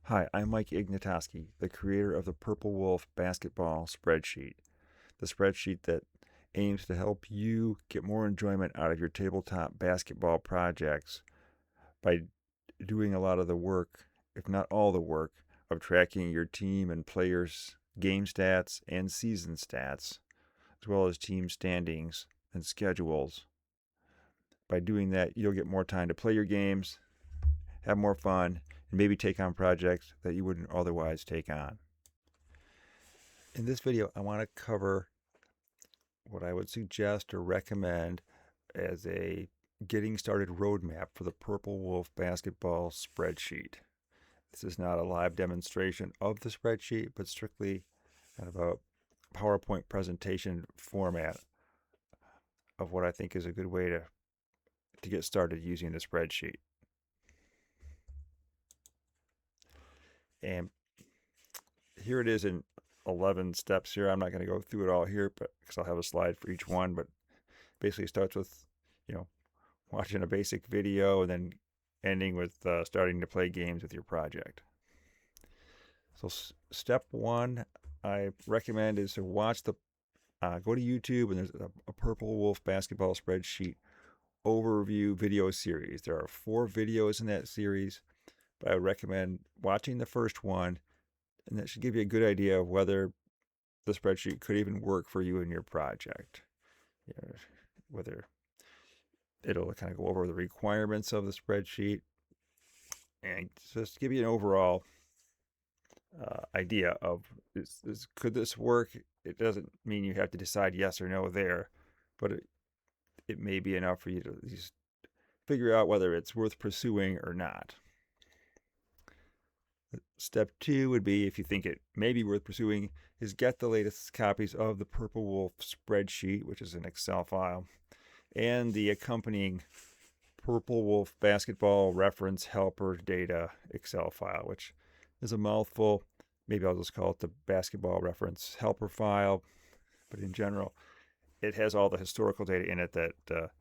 Hi, I'm Mike Ignatowski, the creator of the PurpleWolf basketball spreadsheet, the spreadsheet that aims to help you get more enjoyment out of your tabletop basketball projects by doing a lot of the work, if not all the work, of tracking your team and players' game stats and season stats, as well as team standings and schedules. By doing that, you'll get more time to play your games, have more fun, and maybe take on projects that you wouldn't otherwise take on. In this video, I want to cover what I would suggest or recommend as a getting started roadmap for the PurpleWolf basketball spreadsheet. This is not a live demonstration of the spreadsheet, but strictly kind of a PowerPoint presentation format of what I think is a good way to get started using the spreadsheet. And here it is in 11 steps here. I'm not going to go through it all here, but because I'll have a slide for each one. But basically, it starts with, watching a basic video and then ending with starting to play games with your project. So step one I recommend is to watch go to YouTube, and there's a PurpleWolf basketball spreadsheet overview video series. There are 4 videos in that series, but I would recommend watching the first one, and that should give you a good idea of whether the spreadsheet could even work for you and your project. Whether it'll kind of go over the requirements of the spreadsheet and just give you an overall idea of could this work. It doesn't mean you have to decide yes or no there, but it may be enough for you to at least figure out whether it's worth pursuing or not. Step 2 would be, if you think it may be worth pursuing, is get the latest copies of the PurpleWolf spreadsheet, which is an Excel file, and the accompanying PurpleWolf basketball reference helper data Excel file, which is a mouthful. Maybe I'll just call it the basketball reference helper file, but in general, it has all the historical data in it that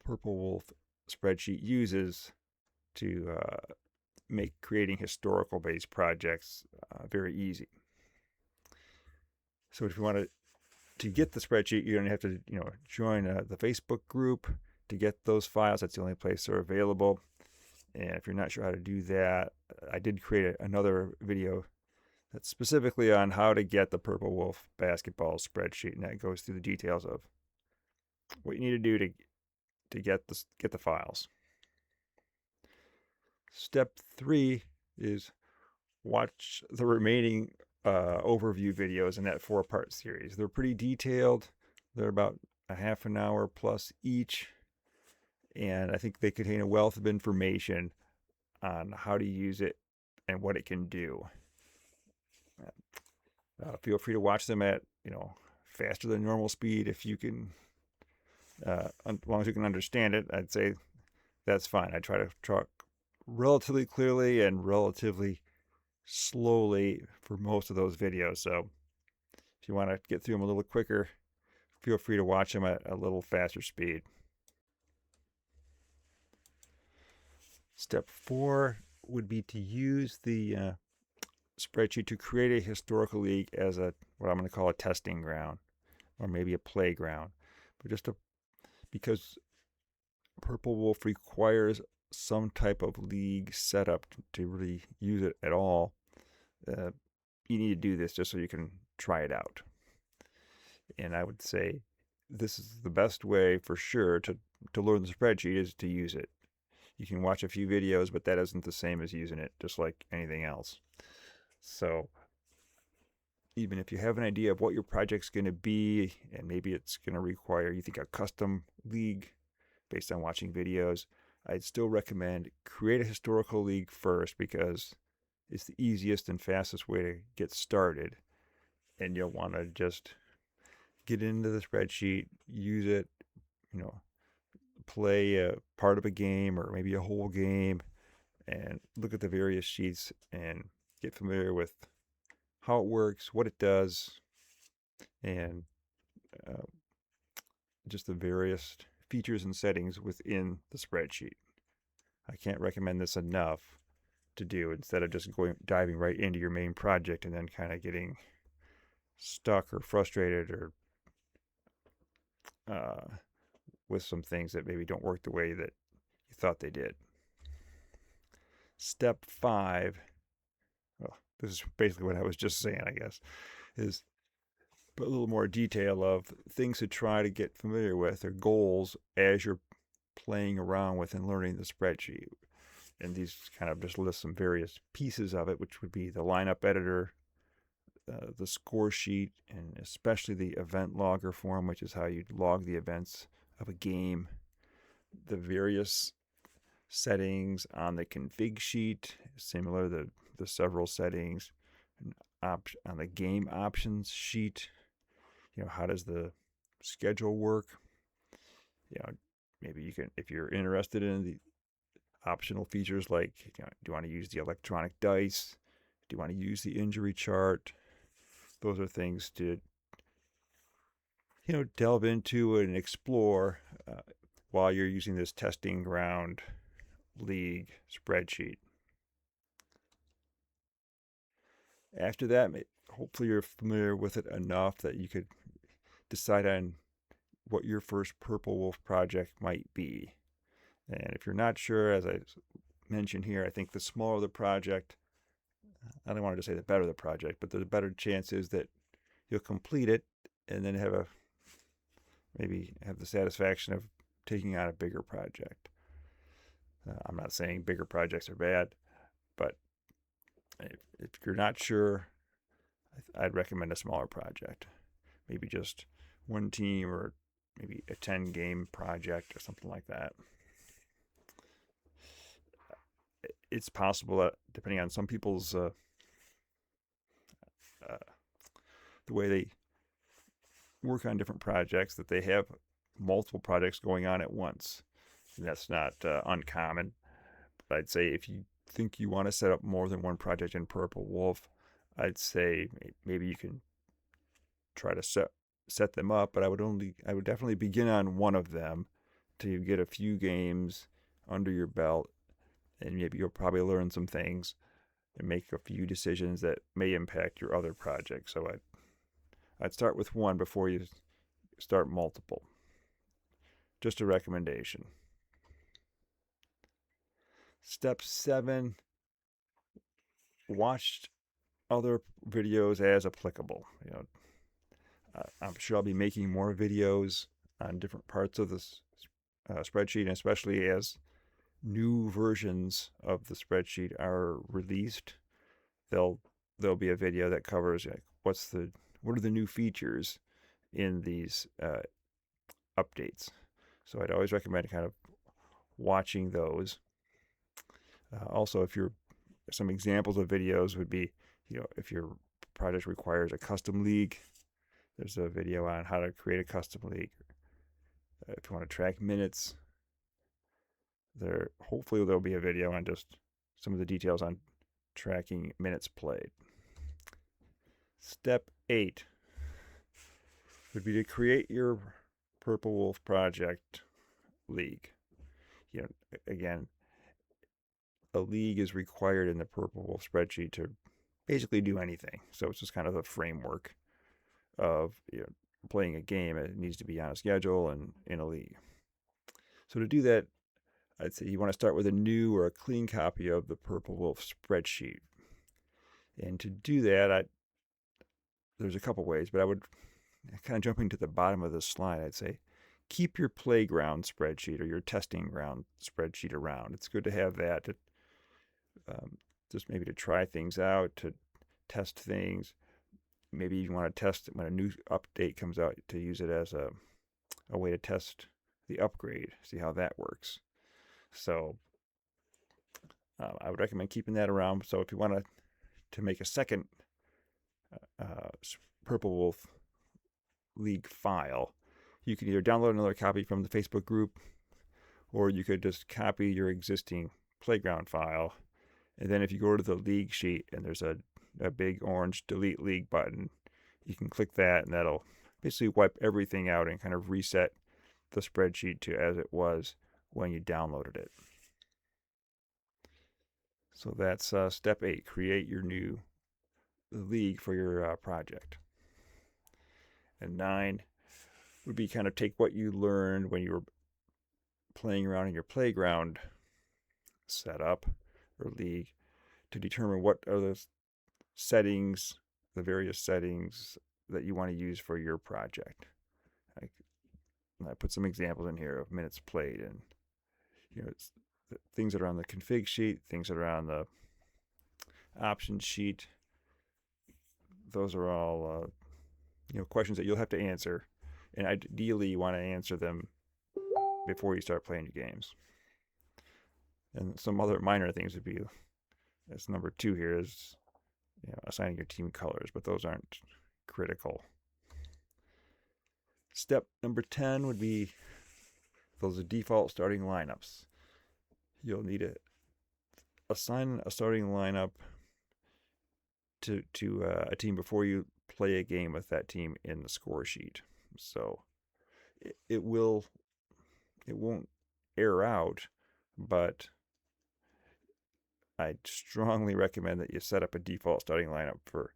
PurpleWolf spreadsheet uses to make creating historical based projects very easy. So if you want to get the spreadsheet, you're going to have to join the Facebook group to get those files. That's the only place they're available. And if you're not sure how to do that, I did create another video that's specifically on how to get the PurpleWolf basketball spreadsheet, and that goes through the details of what you need to do to get the files. Step 3 is watch the remaining overview videos in that 4-part series. They're pretty detailed. They're about a half an hour plus each, and I think they contain a wealth of information on how to use it and what it can do. Feel free to watch them at faster than normal speed if you can, as long as you can understand it. I'd say that's fine. I try to talk relatively clearly and relatively slowly for most of those videos. So if you want to get through them a little quicker, feel free to watch them at a little faster speed. Step 4 would be to use the spreadsheet to create a historical league as what I'm going to call a testing ground, or maybe a playground. But because PurpleWolf requires some type of league setup to really use it at all, you need to do this just so you can try it out. And I would say this is the best way for sure to learn the spreadsheet, is to use it. You can watch a few videos, but that isn't the same as using it, just like anything else. So even if you have an idea of what your project's going to be, and maybe it's going to require, you think, a custom league based on watching videos, I'd still recommend create a historical league first, because it's the easiest and fastest way to get started. And you'll want to just get into the spreadsheet, use it, play a part of a game or maybe a whole game, and look at the various sheets and get familiar with how it works, what it does, and just the various features and settings within the spreadsheet. I can't recommend this enough. to do instead of just diving right into your main project and then kind of getting stuck or frustrated or with some things that maybe don't work the way that you thought they did. Step 5, well, this is basically what I was just saying, I guess, is put a little more detail of things to try to get familiar with or goals as you're playing around with and learning the spreadsheet. And these kind of just list some various pieces of it, which would be the lineup editor, the score sheet, and especially the event logger form, which is how you log the events of a game, the various settings on the config sheet, similar to the several settings, on the game options sheet, how does the schedule work? Maybe you can, if you're interested in the optional features like, do you want to use the electronic dice? Do you want to use the injury chart? Those are things to, delve into and explore while you're using this testing ground league spreadsheet. After that, hopefully you're familiar with it enough that you could decide on what your first PurpleWolf project might be. And if you're not sure, as I mentioned here, I think the smaller the project, I don't want to say the better the project, but the better chance is that you'll complete it and then maybe have the satisfaction of taking on a bigger project. I'm not saying bigger projects are bad, but if you're not sure, I'd recommend a smaller project. Maybe just one team or maybe a 10-game project or something like that. It's possible that depending on some people's the way they work on different projects, that they have multiple projects going on at once. And that's not uncommon. But I'd say if you think you want to set up more than one project in PurpleWolf, I'd say maybe you can try to set them up. But I would definitely begin on one of them till you get a few games under your belt, and maybe you'll probably learn some things and make a few decisions that may impact your other projects. So I'd start with one before you start multiple. Just a recommendation. Step 7, watch other videos as applicable. I'm sure I'll be making more videos on different parts of this spreadsheet, and especially as new versions of the spreadsheet are released, there'll be a video that covers what are the new features in these updates. So I'd always recommend kind of watching those. Also, if some examples of videos would be, if your project requires a custom league, there's a video on how to create a custom league. If you want to track minutes, hopefully there'll be a video on just some of the details on tracking minutes played. Step 8 would be to create your PurpleWolf project league. Again, a league is required in the PurpleWolf spreadsheet to basically do anything. So it's just kind of a framework of playing a game. It needs to be on a schedule and in a league. So to do that, I'd say you want to start with a new or a clean copy of the PurpleWolf spreadsheet. And to do that, there's a couple ways, but I would kind of jumping to the bottom of this slide, I'd say keep your playground spreadsheet or your testing ground spreadsheet around. It's good to have that to just maybe to try things out, to test things. Maybe you want to test when a new update comes out, to use it as a way to test the upgrade, see how that works. So I would recommend keeping that around. So if you want to make a second PurpleWolf League file, you can either download another copy from the Facebook group, or you could just copy your existing playground file. And then if you go to the league sheet and there's a big orange delete league button, you can click that, and that'll basically wipe everything out and kind of reset the spreadsheet to as it was when you downloaded it. So that's step 8. Create your new league for your project. And 9 would be kind of take what you learned when you were playing around in your playground setup or league to determine what are the settings, the various settings that you want to use for your project. I put some examples in here of minutes played, and it's things that are on the config sheet, things that are on the option sheet. Those are all questions that you'll have to answer, and ideally you want to answer them before you start playing your games. And some other minor things would be, as number 2 here, is assigning your team colors, but those aren't critical. Step number 10 would be those default starting lineups. You'll need to assign a starting lineup to a team before you play a game with that team in the score sheet. So it won't error out, but I strongly recommend that you set up a default starting lineup for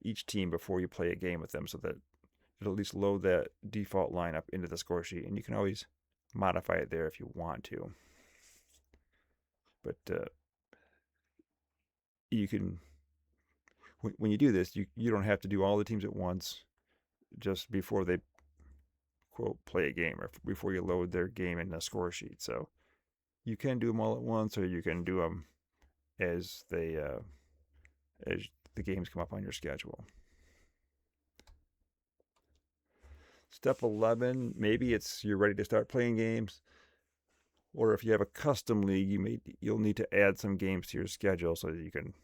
each team before you play a game with them, so that it'll at least load that default lineup into the score sheet, and you can always modify it there if you want to. But you can, when you do this, you don't have to do all the teams at once just before they, quote, play a game, or before you load their game in the score sheet. So you can do them all at once, or you can do them as the games come up on your schedule. Step 11, maybe you're ready to start playing games, or if you have a custom league, you'll need to add some games to your schedule so that you can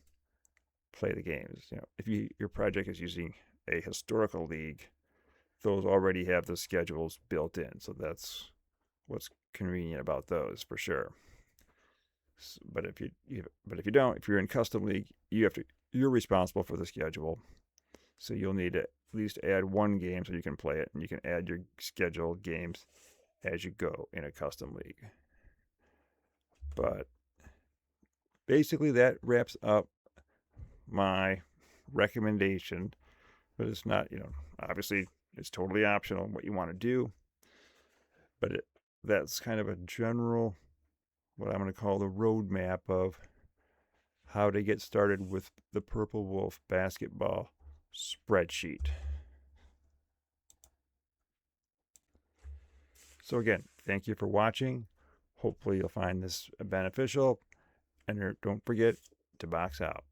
play the games. If your project is using a historical league, those already have the schedules built in, so that's what's convenient about those for sure. But if you don't, if you're in custom league, you're responsible for the schedule, so you'll need to at least add one game so you can play it, and you can add your scheduled games as you go in a custom league. But basically that wraps up my recommendation, but it's not, obviously it's totally optional what you want to do, but that's kind of a general, what I'm going to call the roadmap of how to get started with the PurpleWolf basketball spreadsheet. So again, thank you for watching. Hopefully you'll find this beneficial, and don't forget to box out.